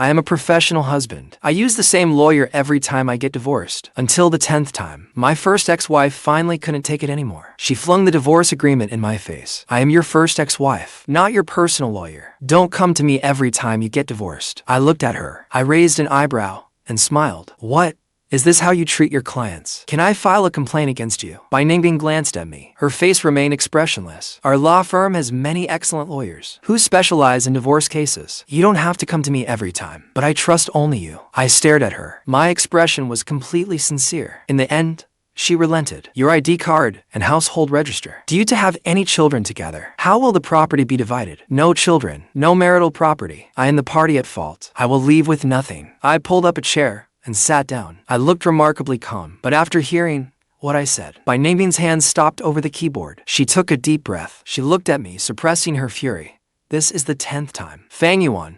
I am a professional husband. I use the same lawyer every time I get divorced. Until the 10th time. My first ex-wife finally couldn't take it anymore. She flung the divorce agreement in my face. I am your first ex-wife, not your personal lawyer. Don't come to me every time you get divorced. I looked at her. I raised an eyebrow and smiled. What? Is this how you treat your clients? Can I file a complaint against you? Bai Ningbing glanced at me. Her face remained expressionless. Our law firm has many excellent lawyers who specialize in divorce cases. You don't have to come to me every time, but I trust only you. I stared at her. My expression was completely sincere. In the end, she relented. Your ID card and household register. Do you two have any children together? How will the property be divided? No children, no marital property. I am the party at fault. I will leave with nothing. I pulled up a chair and sat down. I looked remarkably calm, but after hearing what I said, Bai Ningbing's hands stopped over the keyboard. She took a deep breath. She looked at me, suppressing her fury. This is the 10th time. Fang Yuan,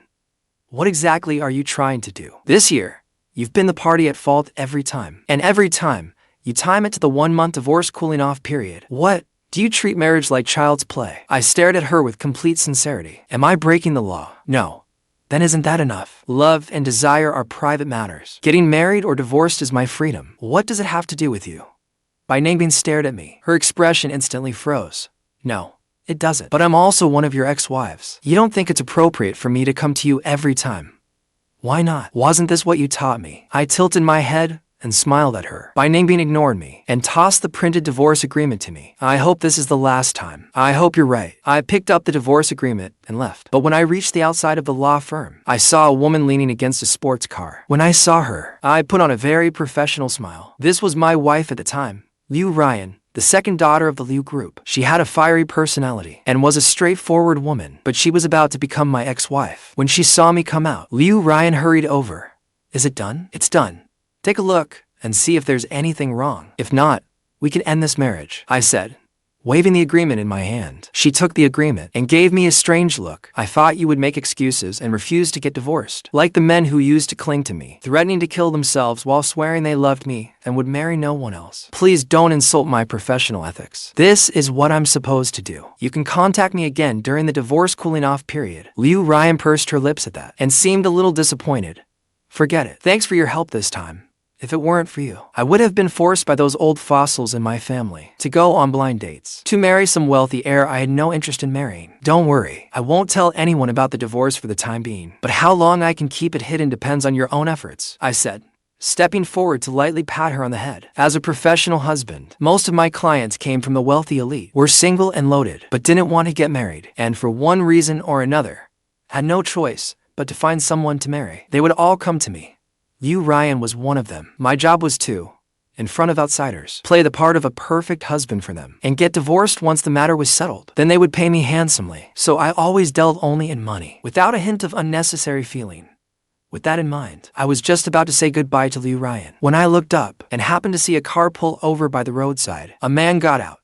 what exactly are you trying to do? This year, you've been the party at fault every time. And every time, you time it to the 1-month divorce cooling off period. What? Do you treat marriage like child's play? I stared at her with complete sincerity. Am I breaking the law? No. Then isn't that enough? Love and desire are private matters. Getting married or divorced is my freedom. What does it have to do with you? Bai Ningbing stared at me. Her expression instantly froze. No, it doesn't. But I'm also one of your ex-wives. You don't think it's appropriate for me to come to you every time? Why not? Wasn't this what you taught me? I tilted my head and smiled at her. Bai Ningbing ignored me and tossed the printed divorce agreement to me. I hope this is the last time. I hope you're right. I picked up the divorce agreement and left. But when I reached the outside of the law firm, I saw a woman leaning against a sports car. When I saw her, I put on a very professional smile. This was my wife at the time, Ruyan, the second daughter of the Liu group. She had a fiery personality and was a straightforward woman, but she was about to become my ex-wife. When she saw me come out, Ruyan hurried over. Is it done? It's done. Take a look and see if there's anything wrong. If not, we can end this marriage, I said, waving the agreement in my hand. She took the agreement and gave me a strange look. I thought you would make excuses and refuse to get divorced, like the men who used to cling to me, threatening to kill themselves while swearing they loved me and would marry no one else. Please don't insult my professional ethics. This is what I'm supposed to do. You can contact me again during the divorce cooling off period. Ruyan pursed her lips at that and seemed a little disappointed. Forget it. Thanks for your help this time. If it weren't for you, I would have been forced by those old fossils in my family to go on blind dates, to marry some wealthy heir I had no interest in marrying. Don't worry, I won't tell anyone about the divorce for the time being, but how long I can keep it hidden depends on your own efforts, I said, stepping forward to lightly pat her on the head. As a professional husband, most of my clients came from the wealthy elite, were single and loaded, but didn't want to get married, and for one reason or another, had no choice but to find someone to marry. They would all come to me. Ruyan was one of them. My job was to, in front of outsiders, play the part of a perfect husband for them, and get divorced once the matter was settled. Then they would pay me handsomely, so I always dealt only in money, without a hint of unnecessary feeling. With that in mind, I was just about to say goodbye to Ruyan when I looked up and happened to see a car pull over by the roadside. A man got out.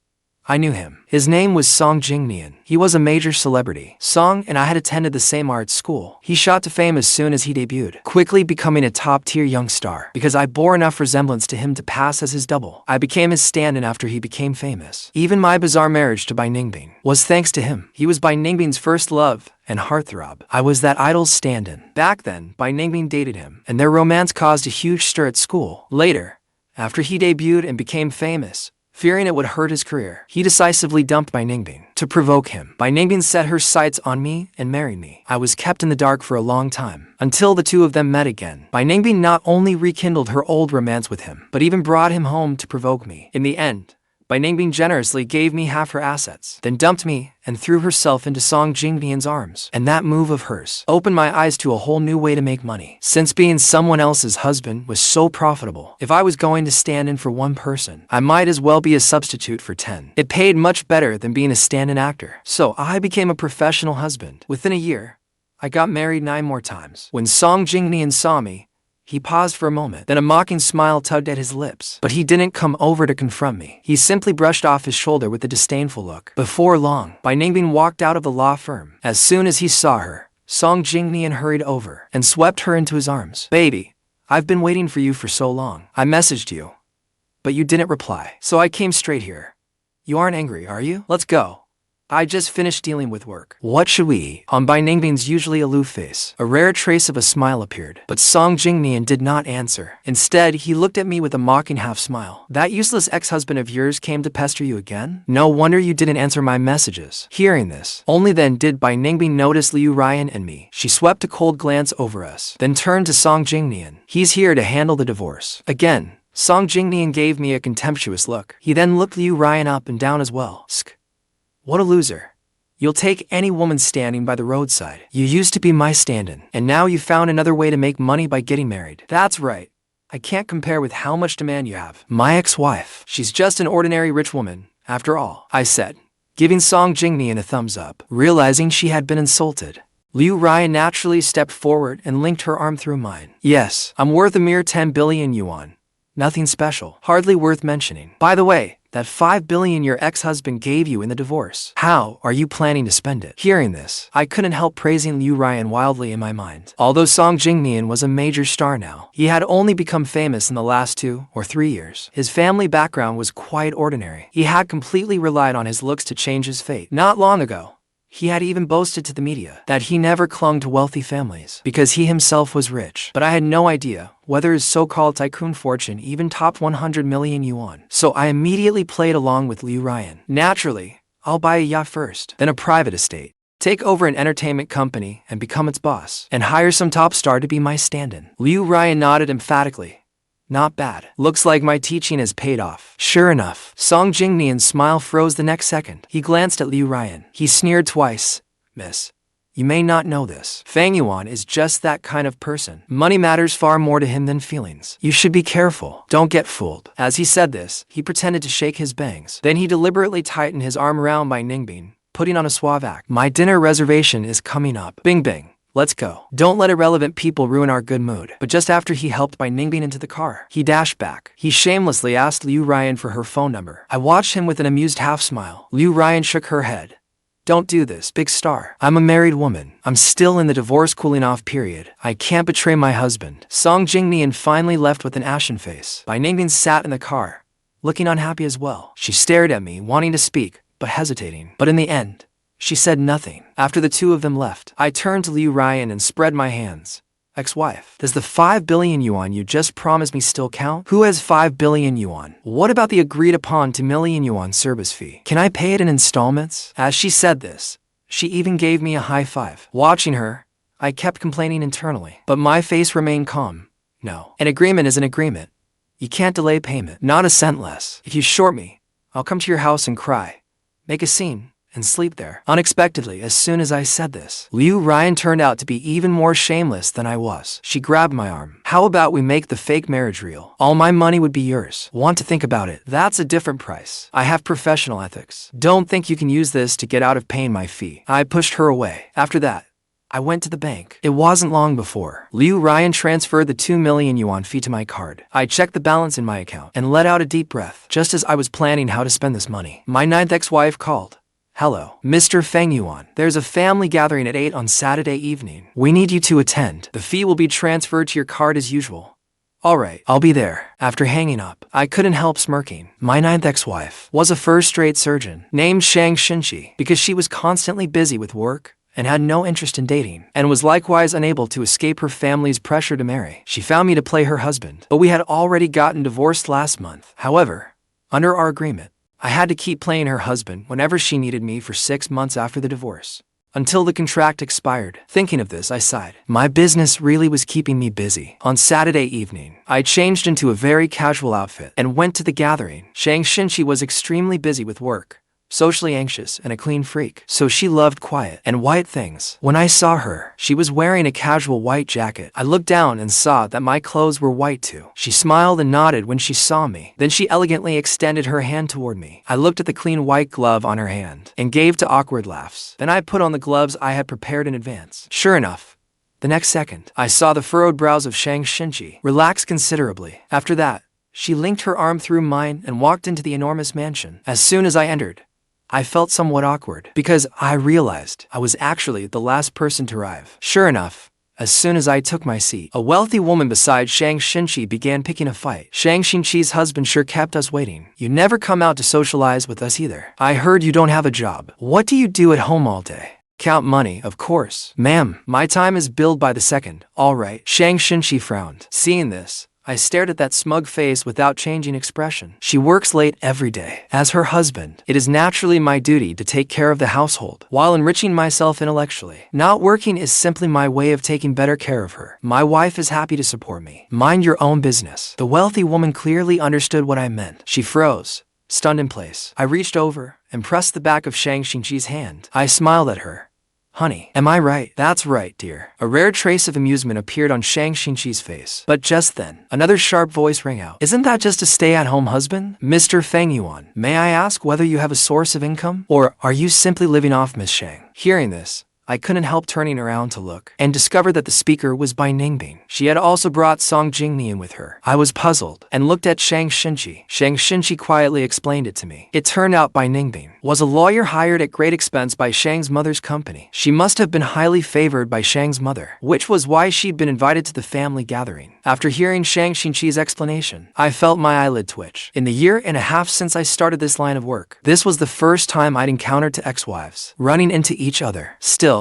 I knew him. His name was Jingnian. He was a major celebrity. Song and I had attended the same art school. He shot to fame as soon as he debuted, quickly becoming a top-tier young star. Because I bore enough resemblance to him to pass as his double, I became his stand-in after he became famous. Even my bizarre marriage to Bai Ningbing was thanks to him. He was Bai Ningbing's first love and heartthrob. I was that idol's stand-in. Back then, Bai Ningbing dated him, and their romance caused a huge stir at school. Later, after he debuted and became famous, fearing it would hurt his career, he decisively dumped Bai Ningbing. To provoke him, Bai Ningbing set her sights on me and married me. I was kept in the dark for a long time, until the two of them met again. Bai Ningbing not only rekindled her old romance with him, but even brought him home to provoke me. In the end, Bai Ningbing generously gave me half her assets, then dumped me and threw herself into Jingnian's arms. And that move of hers opened my eyes to a whole new way to make money. Since being someone else's husband was so profitable, if I was going to stand in for one person, I might as well be a substitute for 10. It paid much better than being a stand-in actor. So I became a professional husband. Within a year, I got married 9 more times. When Jingnian saw me, he paused for a moment, then a mocking smile tugged at his lips. But he didn't come over to confront me. He simply brushed off his shoulder with a disdainful look. Before long, Bai Ningbing walked out of the law firm. As soon as he saw her, Jingnian hurried over and swept her into his arms. Baby, I've been waiting for you for so long. I messaged you, but you didn't reply, so I came straight here. You aren't angry, are you? Let's go. I just finished dealing with work. What should we eat? On Bai Ningbing's usually aloof face, a rare trace of a smile appeared, but Song Jingnian did not answer. Instead, he looked at me with a mocking half-smile. That useless ex-husband of yours came to pester you again? No wonder you didn't answer my messages. Hearing this, only then did Bai Ningbing notice Ruyan and me. She swept a cold glance over us, then turned to Song Jingnian. He's here to handle the divorce. Again, Song Jingnian gave me a contemptuous look. He then looked Ruyan up and down as well. Sk. What a loser. You'll take any woman standing by the roadside. You used to be my stand-in, and now you found another way to make money by getting married. That's right. I can't compare with how much demand you have. My ex-wife. She's just an ordinary rich woman, after all, I said, giving Song Jingnian a thumbs up, realizing she had been insulted. Ruyan naturally stepped forward and linked her arm through mine. Yes, I'm worth a mere 10 billion yuan. Nothing special. Hardly worth mentioning. By the way, that 5 billion your ex-husband gave you in the divorce. How are you planning to spend it? Hearing this, I couldn't help praising Ruyan wildly in my mind. Although Song Jingnian was a major star now, he had only become famous in the last 2 or 3 years. His family background was quite ordinary. He had completely relied on his looks to change his fate. Not long ago, he had even boasted to the media that he never clung to wealthy families because he himself was rich. But I had no idea whether his so-called tycoon fortune even topped 100 million yuan. So I immediately played along with Ruyan. Naturally, I'll buy a yacht first, then a private estate, take over an entertainment company and become its boss, and hire some top star to be my stand-in. Ruyan nodded emphatically. Not bad. Looks like my teaching has paid off. Sure enough, Song Jingnian's smile froze the next second. He glanced at Ruyan. He sneered twice. Miss, you may not know this. Fang Yuan is just that kind of person. Money matters far more to him than feelings. You should be careful. Don't get fooled. As he said this, he pretended to shake his bangs. Then he deliberately tightened his arm around Bai Ningbing, putting on a suave act. My dinner reservation is coming up. Bing bing. Let's go. Don't let irrelevant people ruin our good mood. But just after he helped Bai Ningbing into the car, he dashed back. He shamelessly asked Ruyan for her phone number. I watched him with an amused half-smile. Ruyan shook her head. Don't do this, big star. I'm a married woman. I'm still in the divorce cooling-off period. I can't betray my husband. Song Jingnian finally left with an ashen face. Bai Ningbing sat in the car, looking unhappy as well. She stared at me, wanting to speak, but hesitating. But in the end, she said nothing. After the two of them left, I turned to Ruyan and spread my hands. Ex-wife, does the 5 billion yuan you just promised me still count? Who has 5 billion yuan? What about the agreed upon 2 million yuan service fee? Can I pay it in installments? As she said this, she even gave me a high five. Watching her, I kept complaining internally, but my face remained calm. No, an agreement is an agreement. You can't delay payment, not a cent less. If you short me, I'll come to your house and cry, make a scene, and sleep there. Unexpectedly, as soon as I said this, Ruyan turned out to be even more shameless than I was. She grabbed my arm. How about we make the fake marriage real? All my money would be yours. Want to think about it? That's a different price. I have professional ethics. Don't think you can use this to get out of paying my fee. I pushed her away. After that, I went to the bank. It wasn't long before Ruyan transferred the 2 million yuan fee to my card. I checked the balance in my account and let out a deep breath. Just as I was planning how to spend this money, my 9th ex-wife called. Hello, Mr. Fang Yuan. There's a family gathering at 8 on Saturday evening. We need you to attend. The fee will be transferred to your card as usual. Alright, I'll be there. After hanging up, I couldn't help smirking. My 9th ex-wife was a first-rate surgeon named Shang Xinci because she was constantly busy with work and had no interest in dating, and was likewise unable to escape her family's pressure to marry. She found me to play her husband, but we had already gotten divorced last month. However, under our agreement, I had to keep playing her husband whenever she needed me for 6 months after the divorce, until the contract expired. Thinking of this, I sighed. My business really was keeping me busy. On Saturday evening, I changed into a very casual outfit and went to the gathering. Shang Xinchi was extremely busy with work, socially anxious, and a clean freak, so she loved quiet and white things. When I saw her, she was wearing a casual white jacket. I looked down and saw that my clothes were white too. She smiled and nodded when she saw me. Then she elegantly extended her hand toward me. I looked at the clean white glove on her hand and gave to awkward laughs. Then I put on the gloves I had prepared in advance. Sure enough, the next second, I saw the furrowed brows of Shang Xinchi relax considerably. After that, she linked her arm through mine and walked into the enormous mansion. As soon as I entered, I felt somewhat awkward because I realized I was actually the last person to arrive. Sure enough, As soon as I took my seat, a wealthy woman beside Shang Xinci began picking a fight. Shang Xinci's husband sure kept us waiting. You never come out to socialize with us either. I heard you don't have a job. What do you do at home all day? Count money, of course. Ma'am, my time is billed by the second. All right. Shang Xinci frowned. Seeing this, I stared at that smug face without changing expression. She works late every day. As her husband, it is naturally my duty to take care of the household while enriching myself intellectually. Not working is simply my way of taking better care of her. My wife is happy to support me. Mind your own business. The wealthy woman clearly understood what I meant. She froze, stunned in place. I reached over and pressed the back of Shang Xinci's hand. I smiled at her. Honey, am I right? That's right, dear. A rare trace of amusement appeared on Shang Xinci's face. But just then, another sharp voice rang out. Isn't that just a stay-at-home husband? Mr. Fang Yuan, may I ask whether you have a source of income? Or are you simply living off Miss Shang? Hearing this, I couldn't help turning around to look, and discovered that the speaker was Bai Ningbing. She had also brought Song Jingnian with her. I was puzzled, and looked at Shang Xinci. Shang Xinci quietly explained it to me. It turned out Bai Ningbing was a lawyer hired at great expense by Shang's mother's company. She must have been highly favored by Shang's mother, which was why she'd been invited to the family gathering. After hearing Shang Xinci's explanation, I felt my eyelid twitch. In the year and a half since I started this line of work, this was the first time I'd encountered two ex-wives running into each other. Still,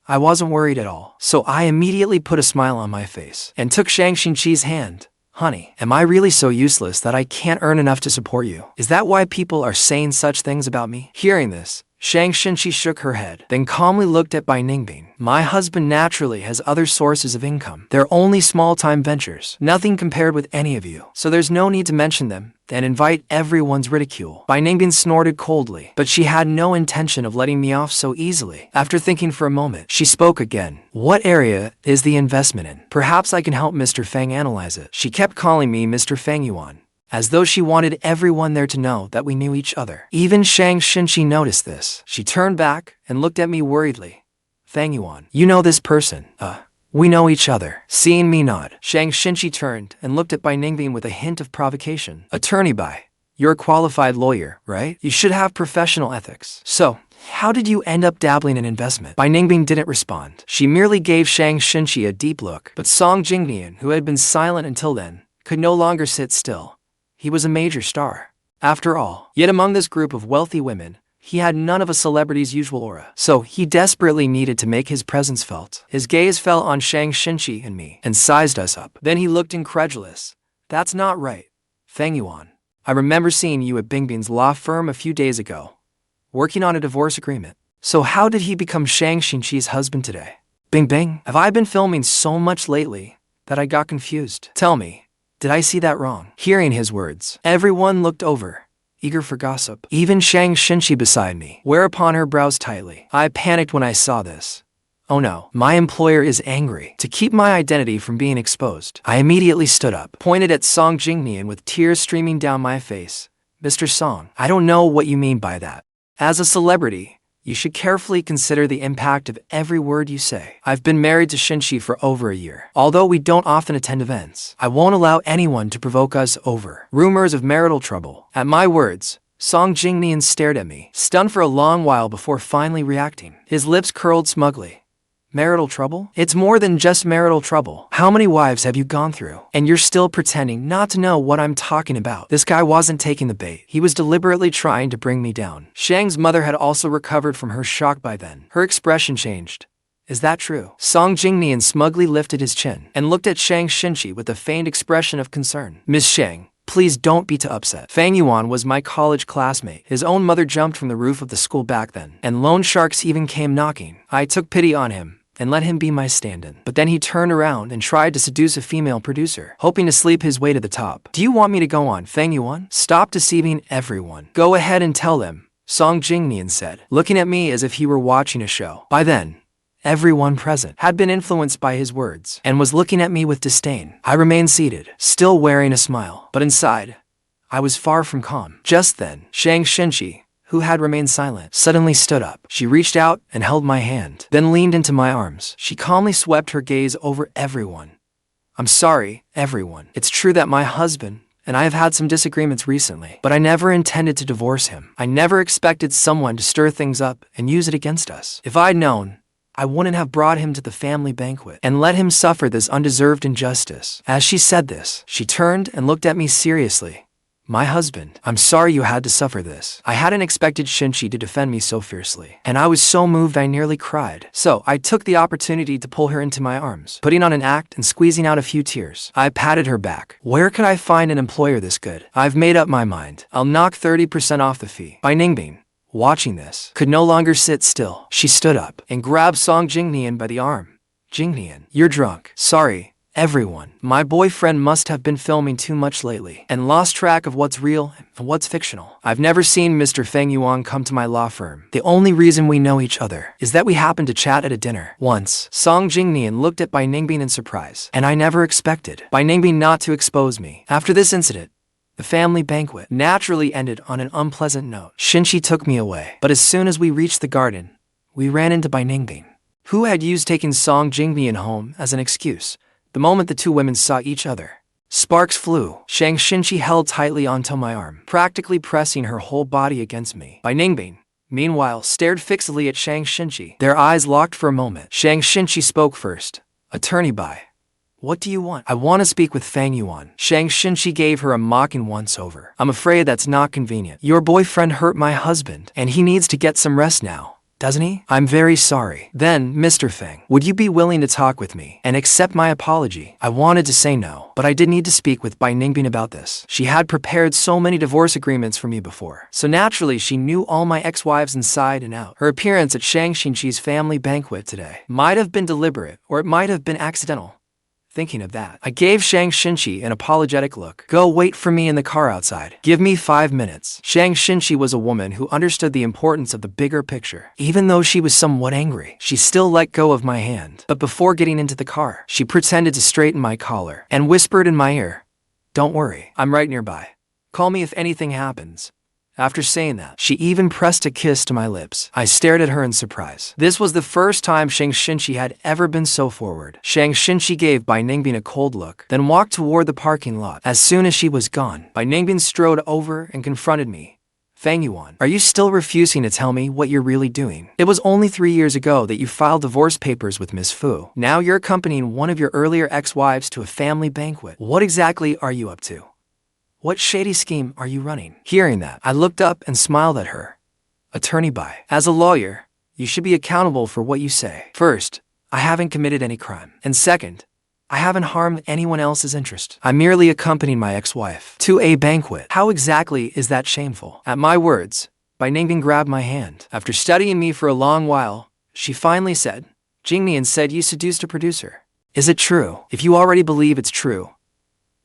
I wasn't worried at all, so I immediately put a smile on my face and took Shang Xinci's hand. Honey, am I really so useless that I can't earn enough to support you? Is that why people are saying such things about me? Hearing this, Shang Xinci shook her head, then calmly looked at Bai Ningbing. My husband naturally has other sources of income. They're only small-time ventures, nothing compared with any of you, so there's no need to mention them and invite everyone's ridicule. Bai Ningbing snorted coldly, but she had no intention of letting me off so easily. After thinking for a moment, she spoke again. What area is the investment in? Perhaps I can help Mr. Fang analyze it. She kept calling me Mr. Fang Yuan, as though she wanted everyone there to know that we knew each other. Even Shang Xinci noticed this. She turned back and looked at me worriedly. Fang Yuan, you know this person? We know each other. Seeing me nod, Shang Xinci turned and looked at Bai Ningbing with a hint of provocation. Attorney Bai, you're a qualified lawyer, right? You should have professional ethics. So, how did you end up dabbling in investment? Bai Ningbing didn't respond. She merely gave Shang Xinci a deep look. But Song Jingnian, who had been silent until then, could no longer sit still. He was a major star, after all. Yet among this group of wealthy women, he had none of a celebrity's usual aura. So he desperately needed to make his presence felt. His gaze fell on Shang Xinci and me, and sized us up. Then he looked incredulous. That's not right. Fang Yuan, I remember seeing you at Bingbing's law firm a few days ago, working on a divorce agreement. So how did he become Shang Xinci's husband today? Bing, have I been filming so much lately that I got confused? Tell me, did I see that wrong? Hearing his words, everyone looked over, eager for gossip. Even Shang Xinci beside me, whereupon her brows tightly. I panicked when I saw this. Oh no, my employer is angry. To keep my identity from being exposed, I immediately stood up, pointed at Song Jingnian with tears streaming down my face. Mr. Song, I don't know what you mean by that. As a celebrity, you should carefully consider the impact of every word you say. I've been married to Xinci for over a year. Although we don't often attend events, I won't allow anyone to provoke us over rumors of marital trouble. At my words, Song Jingnian stared at me, stunned for a long while before finally reacting. His lips curled smugly. Marital trouble? It's more than just marital trouble. How many wives have you gone through? And you're still pretending not to know what I'm talking about. This guy wasn't taking the bait. He was deliberately trying to bring me down. Shang's mother had also recovered from her shock by then. Her expression changed. Is that true? Song Jingnian smugly lifted his chin and looked at Shang Xinci with a feigned expression of concern. Miss Shang, please don't be too upset. Fang Yuan was my college classmate. His own mother jumped from the roof of the school back then, and loan sharks even came knocking. I took pity on him and let him be my stand-in. But then he turned around and tried to seduce a female producer, hoping to sleep his way to the top. Do you want me to go on, Fang Yuan? Stop deceiving everyone. Go ahead and tell them, Song Jingnian said, looking at me as if he were watching a show. By then, everyone present had been influenced by his words and was looking at me with disdain. I remained seated, still wearing a smile, but inside, I was far from calm. Just then, Shang Xinci, who had remained silent, suddenly stood up. She reached out and held my hand, then leaned into my arms. She calmly swept her gaze over everyone. I'm sorry, everyone. It's true that my husband and I have had some disagreements recently, but I never intended to divorce him. I never expected someone to stir things up and use it against us. If I'd known, I wouldn't have brought him to the family banquet and let him suffer this undeserved injustice. As she said this, she turned and looked at me seriously. My husband, I'm sorry you had to suffer this. I hadn't expected Xinci to defend me so fiercely, and I was so moved I nearly cried. So I took the opportunity to pull her into my arms, putting on an act and squeezing out a few tears. I patted her back. Where could I find an employer this good? I've made up my mind. I'll knock 30% off the fee. Bai Ningbing, watching this, could no longer sit still. She stood up and grabbed Song Jingnian by the arm. Jingnian, you're drunk. Sorry. Everyone, my boyfriend must have been filming too much lately and lost track of what's real and what's fictional. I've never seen Mr. Fang Yuan come to my law firm. The only reason we know each other is that we happened to chat at a dinner. Once, Song Jingnian looked at Bai Ningbing in surprise, and I never expected Bai Ningbing not to expose me. After this incident, the family banquet naturally ended on an unpleasant note. Xinci took me away, but as soon as we reached the garden, we ran into Bai Ningbing, who had used taking Song Jingnian home as an excuse. The moment the two women saw each other, sparks flew. Xinci held tightly onto my arm, practically pressing her whole body against me. Bai Ningbing, meanwhile, stared fixedly at Xinci. Their eyes locked for a moment. Xinci spoke first. Attorney Bai, what do you want? I want to speak with Fang Yuan. Xinci gave her a mocking once-over. I'm afraid that's not convenient. Your boyfriend hurt my husband, and he needs to get some rest now. Doesn't he? I'm very sorry. Then, Mr. Fang, would you be willing to talk with me and accept my apology? I wanted to say no, but I did need to speak with Bai Ningbing about this. She had prepared so many divorce agreements for me before, so naturally she knew all my ex-wives inside and out. Her appearance at Xinci's family banquet today might have been deliberate, or it might have been accidental. Thinking of that, I gave Xinci an apologetic look. Go wait for me in the car outside. Give me 5 minutes. Xinci was a woman who understood the importance of the bigger picture. Even though she was somewhat angry, she still let go of my hand. But before getting into the car, she pretended to straighten my collar and whispered in my ear, "Don't worry, I'm right nearby. Call me if anything happens." After saying that, she even pressed a kiss to my lips. I stared at her in surprise. This was the first time Xinci had ever been so forward. Xinci gave Bai Ningbing a cold look, then walked toward the parking lot. As soon as she was gone, Bai Ningbing strode over and confronted me. Fang Yuan, are you still refusing to tell me what you're really doing? It was only 3 years ago that you filed divorce papers with Miss Fu. Now you're accompanying one of your earlier ex-wives to a family banquet. What exactly are you up to? What shady scheme are you running? Hearing that, I looked up and smiled at her. Attorney Bai, as a lawyer, you should be accountable for what you say. First, I haven't committed any crime. And second, I haven't harmed anyone else's interest. I merely accompanied my ex-wife to a banquet. How exactly is that shameful? At my words, Bai Ningbing grabbed my hand. After studying me for a long while, she finally said, Jingnian said you seduced a producer. Is it true? If you already believe it's true,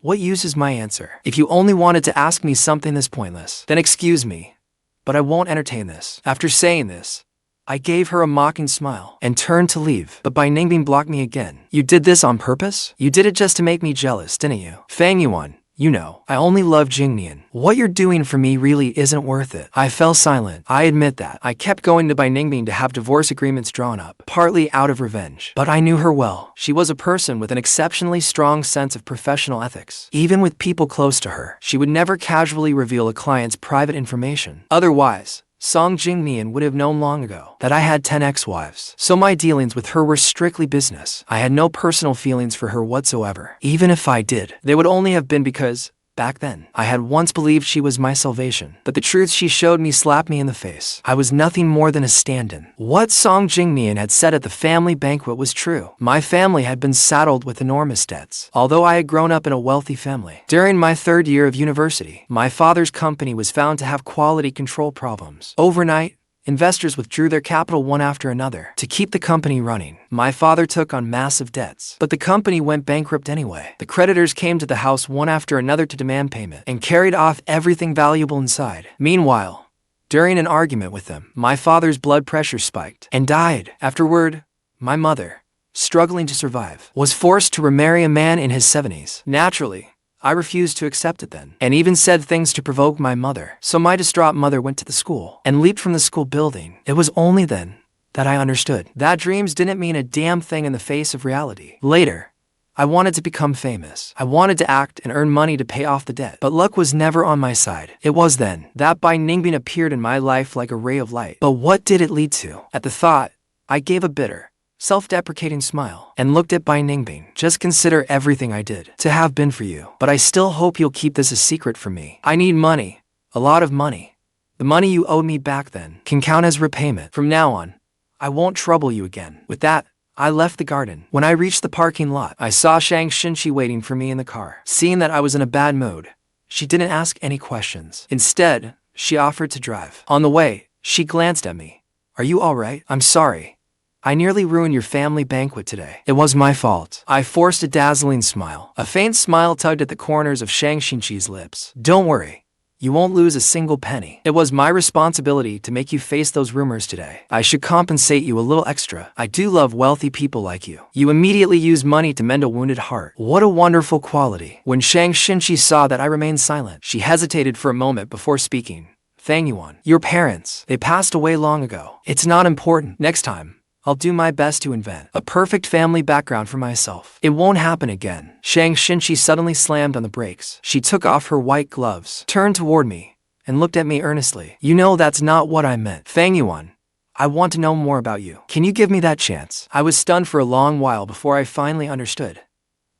what use is my answer? If you only wanted to ask me something this pointless, then excuse me, but I won't entertain this. After saying this, I gave her a mocking smile and turned to leave, but Bai Ningbing blocked me again. You did this on purpose? You did it just to make me jealous, didn't you? Fang Yuan, you know, I only love Jingnian. What you're doing for me really isn't worth it. I fell silent. I admit that. I kept going to Bai Ningbing to have divorce agreements drawn up, partly out of revenge. But I knew her well. She was a person with an exceptionally strong sense of professional ethics. Even with people close to her, she would never casually reveal a client's private information. Otherwise, Song Jingnian would have known long ago that I had 10 ex-wives, so my dealings with her were strictly business. I had no personal feelings for her whatsoever. Even if I did, they would only have been because, back then, I had once believed she was my salvation. But the truth she showed me slapped me in the face. I was nothing more than a stand-in. What Song Jingnian had said at the family banquet was true. My family had been saddled with enormous debts, although I had grown up in a wealthy family. During my 3rd year of university, my father's company was found to have quality control problems. Overnight, investors withdrew their capital one after another to keep the company running. My father took on massive debts, but the company went bankrupt anyway. The creditors came to the house one after another to demand payment and carried off everything valuable inside. Meanwhile, during an argument with them, my father's blood pressure spiked and died. Afterward, my mother, struggling to survive, was forced to remarry a man in his 70s. Naturally, I refused to accept it then, and even said things to provoke my mother. So my distraught mother went to the school and leaped from the school building. It was only then that I understood that dreams didn't mean a damn thing in the face of reality. Later, I wanted to become famous. I wanted to act and earn money to pay off the debt. But luck was never on my side. It was then that Bai Ningbing appeared in my life like a ray of light. But what did it lead to? At the thought, I gave a bitter, self-deprecating smile, and looked at Bai Ningbing. Just consider everything I did to have been for you. But I still hope you'll keep this a secret from me. I need money. A lot of money. The money you owed me back then can count as repayment. From now on, I won't trouble you again. With that, I left the garden. When I reached the parking lot, I saw Shang Xinci waiting for me in the car. Seeing that I was in a bad mood, she didn't ask any questions. Instead, she offered to drive. On the way, she glanced at me. Are you alright? I'm sorry. I nearly ruined your family banquet today. It was my fault. I forced a dazzling smile. A faint smile tugged at the corners of Shang Xinci's lips. Don't worry. You won't lose a single penny. It was my responsibility to make you face those rumors today. I should compensate you a little extra. I do love wealthy people like you. You immediately use money to mend a wounded heart. What a wonderful quality. When Shang Xinci saw that I remained silent, she hesitated for a moment before speaking. Fang Yuan, your parents, they passed away long ago. It's not important. Next time, I'll do my best to invent a perfect family background for myself. It won't happen again. Shang Xinci suddenly slammed on the brakes. She took off her white gloves, turned toward me, and looked at me earnestly. You know that's not what I meant. Fang Yuan, I want to know more about you. Can you give me that chance? I was stunned for a long while before I finally understood.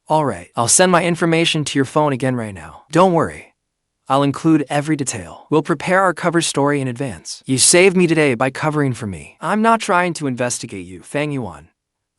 Alright, I'll send my information to your phone again right now. Don't worry. I'll include every detail. We'll prepare our cover story in advance. You saved me today by covering for me. I'm not trying to investigate you, Fang Yuan.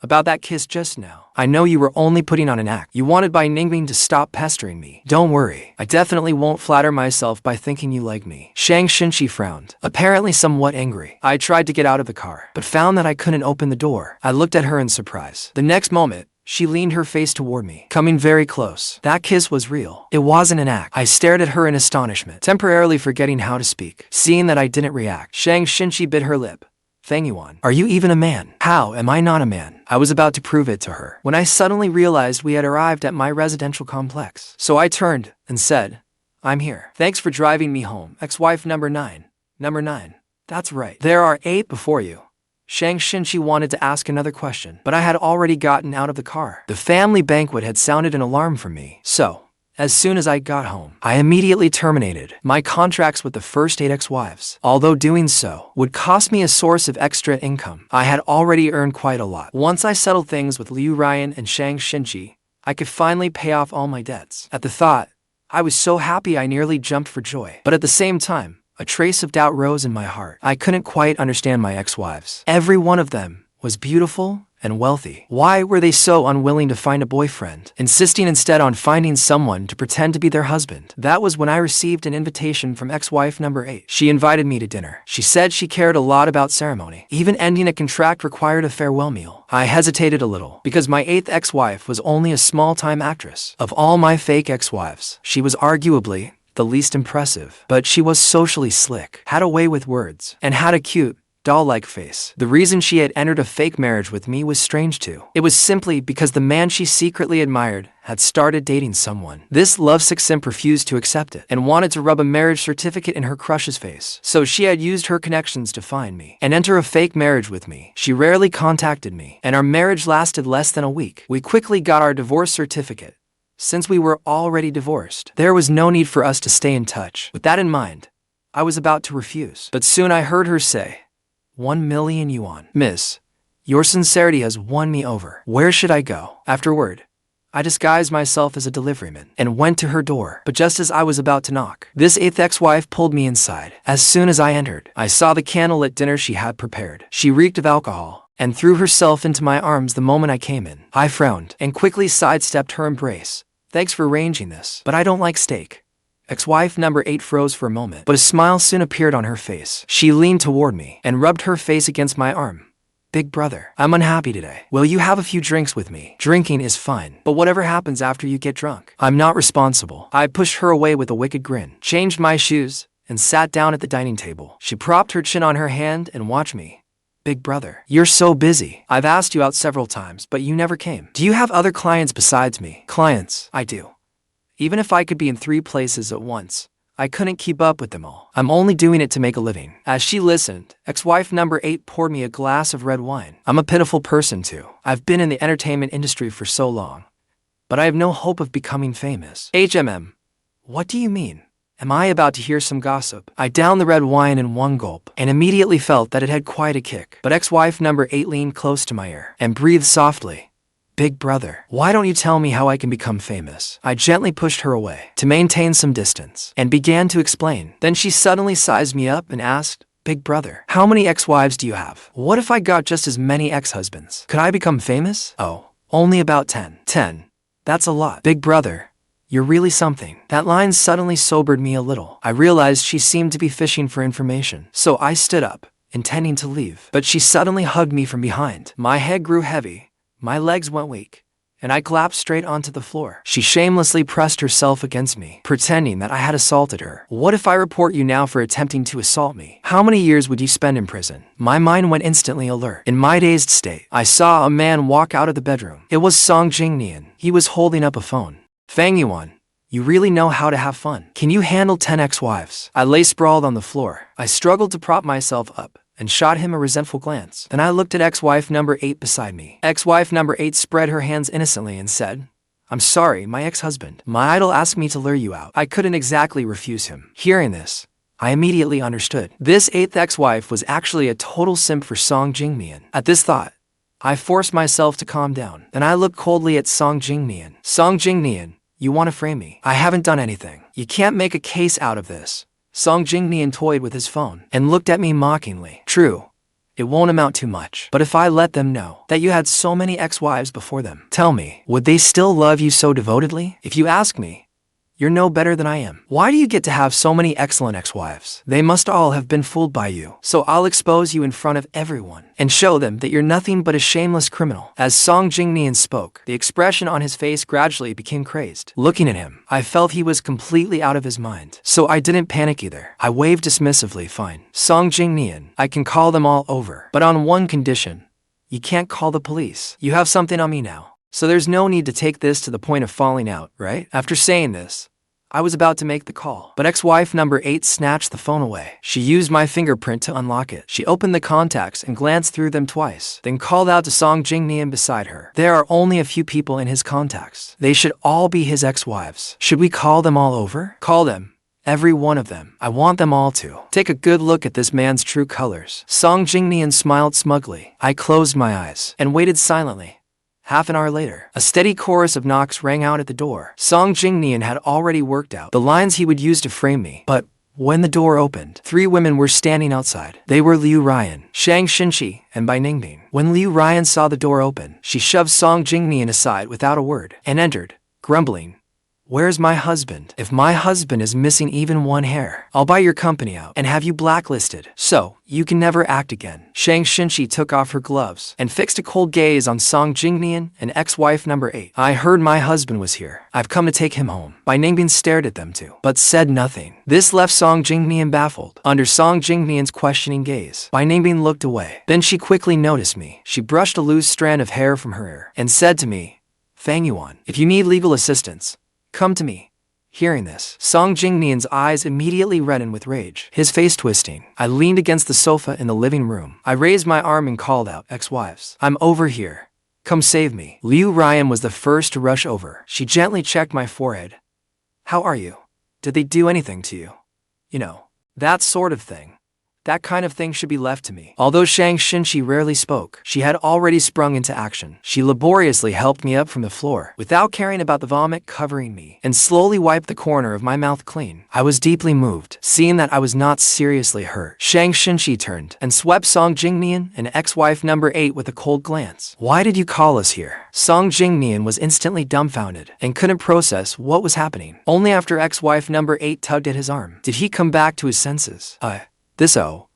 About that kiss just now. I know you were only putting on an act. You wanted Bai Ningbing to stop pestering me. Don't worry. I definitely won't flatter myself by thinking you like me. Shang Xinci frowned, apparently somewhat angry. I tried to get out of the car, but found that I couldn't open the door. I looked at her in surprise. The next moment, she leaned her face toward me, coming very close. That kiss was real. It wasn't an act. I stared at her in astonishment, temporarily forgetting how to speak. Seeing that I didn't react, Shang Xinci bit her lip. Fang Yuan, are you even a man? How am I not a man? I was about to prove it to her, when I suddenly realized we had arrived at my residential complex. So I turned and said, I'm here. Thanks for driving me home, ex-wife number 9. Number 9. That's right. There are 8 before you. Shang Xinci wanted to ask another question, but I had already gotten out of the car. The family banquet had sounded an alarm for me. So, as soon as I got home, I immediately terminated my contracts with the first 8 ex-wives. Although doing so would cost me a source of extra income, I had already earned quite a lot. Once I settled things with Ruyan and Shang Xinci, I could finally pay off all my debts. At the thought, I was so happy I nearly jumped for joy. But at the same time, a trace of doubt rose in my heart. I couldn't quite understand my ex-wives. Every one of them was beautiful and wealthy. Why were they so unwilling to find a boyfriend, insisting instead on finding someone to pretend to be their husband? That was when I received an invitation from ex-wife number 8. She invited me to dinner. She said she cared a lot about ceremony. Even ending a contract required a farewell meal. I hesitated a little, because my 8th ex-wife was only a small-time actress. Of all my fake ex-wives, she was arguably the least impressive, but she was socially slick, had a way with words, and had a cute, doll-like face. The reason she had entered a fake marriage with me was strange too. It was simply because the man she secretly admired had started dating someone. This lovesick simp refused to accept it, and wanted to rub a marriage certificate in her crush's face. So she had used her connections to find me, and enter a fake marriage with me. She rarely contacted me, and our marriage lasted less than a week. We quickly got our divorce certificate. Since we were already divorced, there was no need for us to stay in touch. With that in mind, I was about to refuse. But soon I heard her say, 1 million yuan. Miss, your sincerity has won me over. Where should I go? Afterward, I disguised myself as a deliveryman and went to her door. But just as I was about to knock, this 8th ex-wife pulled me inside. As soon as I entered, I saw the candlelit dinner she had prepared. She reeked of alcohol and threw herself into my arms the moment I came in. I frowned and quickly sidestepped her embrace. Thanks for arranging this, but I don't like steak. Ex-wife number 8 froze for a moment, but a smile soon appeared on her face. She leaned toward me and rubbed her face against my arm. Big brother, I'm unhappy today. Will you have a few drinks with me? Drinking is fine, but whatever happens after you get drunk, I'm not responsible. I pushed her away with a wicked grin, changed my shoes, and sat down at the dining table. She propped her chin on her hand and watched me. Big brother, you're so busy. I've asked you out several times, but you never came. Do you have other clients besides me? Clients, I do. Even if I could be in 3 places at once, I couldn't keep up with them all. I'm only doing it to make a living. As she listened, ex-wife number 8 poured me a glass of red wine. I'm a pitiful person too. I've been in the entertainment industry for so long, but I have no hope of becoming famous. HMM. What do you mean? Am I about to hear some gossip? I downed the red wine in one gulp, and immediately felt that it had quite a kick. But ex-wife number 8 leaned close to my ear, and breathed softly. Big brother, why don't you tell me how I can become famous? I gently pushed her away, to maintain some distance, and began to explain. Then she suddenly sized me up and asked, Big brother, how many ex-wives do you have? What if I got just as many ex-husbands? Could I become famous? Oh, only about 10. 10. That's a lot. Big brother, you're really something. That line suddenly sobered me a little. I realized she seemed to be fishing for information. So I stood up, intending to leave. But she suddenly hugged me from behind. My head grew heavy, my legs went weak, and I collapsed straight onto the floor. She shamelessly pressed herself against me, pretending that I had assaulted her. What if I report you now for attempting to assault me? How many years would you spend in prison? My mind went instantly alert. In my dazed state, I saw a man walk out of the bedroom. It was Jingnian. He was holding up a phone. Fang Yuan, you really know how to have fun. Can you handle 10 ex-wives? I lay sprawled on the floor. I struggled to prop myself up and shot him a resentful glance. Then I looked at ex-wife number 8 beside me. Ex-wife number 8 spread her hands innocently and said, I'm sorry, my ex-husband. My idol asked me to lure you out. I couldn't exactly refuse him. Hearing this, I immediately understood. This 8th ex-wife was actually a total simp for Jingnian. At this thought, I forced myself to calm down. Then I looked coldly at Jingnian. Jingnian, you want to frame me? I haven't done anything. You can't make a case out of this. Jingnian toyed with his phone and looked at me mockingly. True, it won't amount to much. But if I let them know that you had so many ex-wives before them, tell me, would they still love you so devotedly? If you ask me, you're no better than I am. Why do you get to have so many excellent ex-wives? They must all have been fooled by you. So I'll expose you in front of everyone and show them that you're nothing but a shameless criminal. As Jingnian spoke, the expression on his face gradually became crazed. Looking at him, I felt he was completely out of his mind. So I didn't panic either. I waved dismissively, fine. Jingnian, I can call them all over. But on one condition. You can't call the police. You have something on me now. So there's no need to take this to the point of falling out, right? After saying this, I was about to make the call, but ex-wife number 8 snatched the phone away. She used my fingerprint to unlock it. She opened the contacts and glanced through them twice, then called out to Jingnian beside her. There are only a few people in his contacts. They should all be his ex-wives. Should we call them all over? Call them. Every one of them. I want them all to take a good look at this man's true colors. Jingnian smiled smugly. I closed my eyes and waited silently. Half an hour later, a steady chorus of knocks rang out at the door. Jingnian had already worked out the lines he would use to frame me. But when the door opened, 3 women were standing outside. They were Ruyan, Shang, Xinci, and Bingbing. When Ruyan saw the door open, she shoved Jingnian aside without a word and entered, grumbling. Where's my husband? If my husband is missing even one hair, I'll buy your company out and have you blacklisted. So, you can never act again. Xinci took off her gloves and fixed a cold gaze on Jingnian and ex-wife number 8. I heard my husband was here. I've come to take him home. Bingbing stared at them too, but said nothing. This left Jingnian baffled. Under Jingnian's questioning gaze, Bingbing looked away. Then she quickly noticed me. She brushed a loose strand of hair from her ear and said to me, Fang Yuan, if you need legal assistance, come to me. Hearing this, Jingnian's eyes immediately reddened with rage, his face twisting. I leaned against the sofa in the living room. I raised my arm and called out, ex-wives, I'm over here. Come save me. Ruyan was the first to rush over. She gently checked my forehead. How are you? Did they do anything to you? You know, that sort of thing. That kind of thing should be left to me. Although Xinci rarely spoke, she had already sprung into action. She laboriously helped me up from the floor, without caring about the vomit covering me, and slowly wiped the corner of my mouth clean. I was deeply moved, seeing that I was not seriously hurt. Xinci turned and swept Jingnian and ex-wife number 8 with a cold glance. Why did you call us here? Jingnian was instantly dumbfounded and couldn't process what was happening. Only after ex-wife number 8 tugged at his arm did he come back to his senses.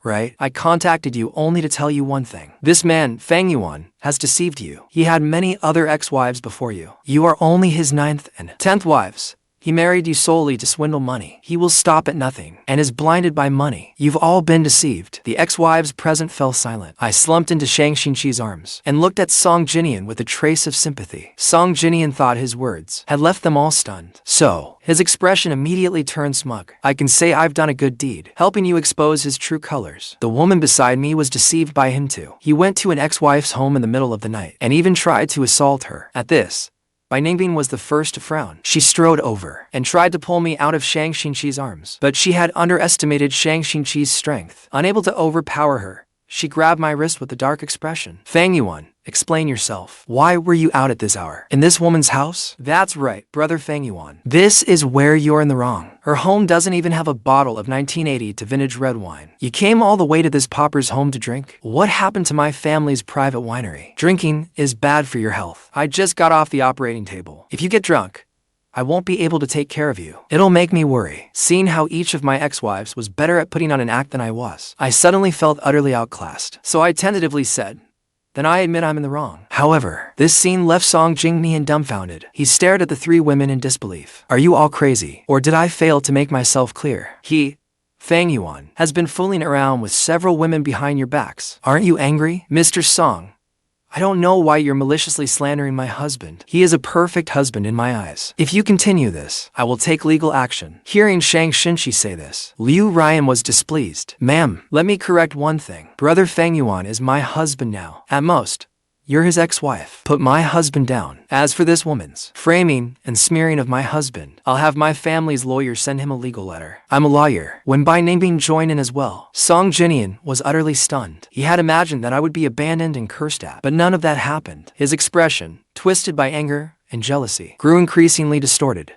Right? I contacted you only to tell you one thing. This man, Fang Yuan, has deceived you. He had many other ex-wives before you. You are only his 9th and 10th wives. He married you solely to swindle money. He will stop at nothing and is blinded by money. You've all been deceived. The ex-wives present fell silent. I slumped into Xinci's arms and looked at Jingnian with a trace of sympathy. Jingnian thought his words had left them all stunned. So, his expression immediately turned smug. I can say I've done a good deed, helping you expose his true colors. The woman beside me was deceived by him too. He went to an ex-wife's home in the middle of the night and even tried to assault her. At this, Bai Ningbing was the first to frown. She strode over and tried to pull me out of Shang Xinci's arms, but she had underestimated Shang Xinci's strength. Unable to overpower her, she grabbed my wrist with a dark expression. Fang Yuan, explain yourself. Why were you out at this hour? In this woman's house? That's right, brother Fang Yuan. This is where you're in the wrong. Her home doesn't even have a bottle of 1980 to vintage red wine. You came all the way to this pauper's home to drink? What happened to my family's private winery? Drinking is bad for your health. I just got off the operating table. If you get drunk, I won't be able to take care of you. It'll make me worry, seeing how each of my ex-wives was better at putting on an act than I was. I suddenly felt utterly outclassed, so I tentatively said, then I admit I'm in the wrong. However, this scene left Song Jingnian dumbfounded. He stared at the three women in disbelief. Are you all crazy? Or did I fail to make myself clear? He, Fang Yuan, has been fooling around with several women behind your backs. Aren't you angry? Mr. Song, I don't know why you're maliciously slandering my husband. He is a perfect husband in my eyes. If you continue this, I will take legal action. Hearing Shang Xinci say this, Ruyan was displeased. Ma'am, let me correct one thing. Brother Fang Yuan is my husband now. At most, you're his ex-wife. Put my husband down. As for this woman's framing and smearing of my husband, I'll have my family's lawyer send him a legal letter. I'm a lawyer. When Bai Ningbing joined in as well, Song Jinian was utterly stunned. He had imagined that I would be abandoned and cursed at, but none of that happened. His expression, twisted by anger and jealousy, grew increasingly distorted.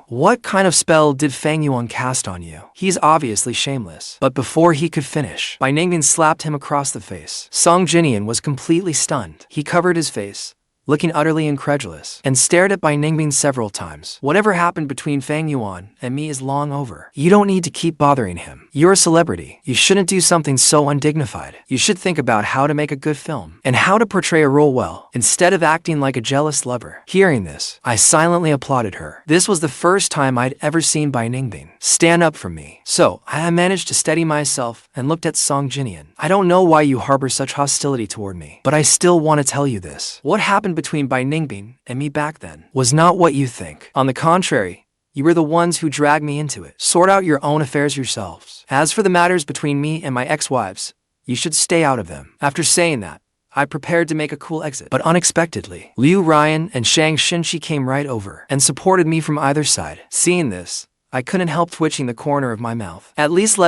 What kind of spell did Fang Yuan cast on you? He's obviously shameless. But before he could finish, Bai Ningbing slapped him across the face. Song Jinian was completely stunned. He covered his face, looking utterly incredulous, and stared at Bai Ningbing several times. Whatever happened between Fang Yuan and me is long over. You don't need to keep bothering him. You're a celebrity. You shouldn't do something so undignified. You should think about how to make a good film, and how to portray a role well, instead of acting like a jealous lover. Hearing this, I silently applauded her. This was the first time I'd ever seen Bai Ningbing stand up for me. So, I managed to steady myself and looked at Song Jinian. I don't know why you harbor such hostility toward me, but I still want to tell you this. What happened between Bai Ningbing and me back then was not what you think. On the contrary, you were the ones who dragged me into it. Sort out your own affairs yourselves. As for the matters between me and my ex-wives, you should stay out of them. After saying that, I prepared to make a cool exit. But unexpectedly, Ruyan and Shang Xinci came right over and supported me from either side. Seeing this, I couldn't help twitching the corner of my mouth. At least let